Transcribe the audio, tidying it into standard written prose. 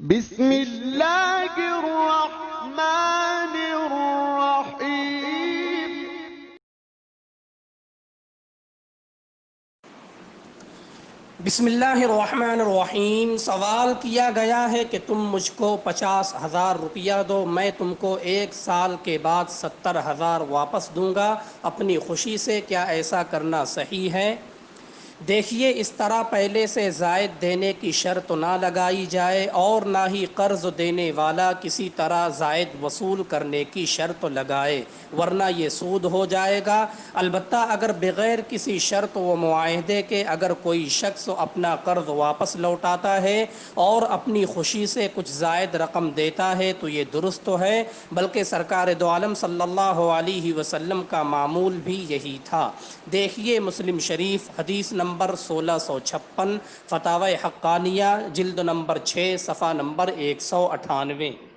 بسم اللہ الرحمن الرحیم۔ بسم اللہ الرحمن الرحیم۔ سوال کیا گیا ہے کہ تم مجھ کو 50,000 روپیہ دو، میں تم کو 1 سال کے بعد 70,000 واپس دوں گا اپنی خوشی سے، کیا ایسا کرنا صحیح ہے؟ دیکھیے، اس طرح پہلے سے زائد دینے کی شرط نہ لگائی جائے اور نہ ہی قرض دینے والا کسی طرح زائد وصول کرنے کی شرط لگائے، ورنہ یہ سود ہو جائے گا۔ البتہ اگر بغیر کسی شرط و معاہدے کے اگر کوئی شخص اپنا قرض واپس لوٹاتا ہے اور اپنی خوشی سے کچھ زائد رقم دیتا ہے تو یہ درست ہے، بلکہ سرکار دو عالم صلی اللہ علیہ وسلم کا معمول بھی یہی تھا۔ دیکھیے مسلم شریف حدیث نمبر 1656، فتاوی حقانیہ جلد نمبر 6 صفحہ نمبر 198۔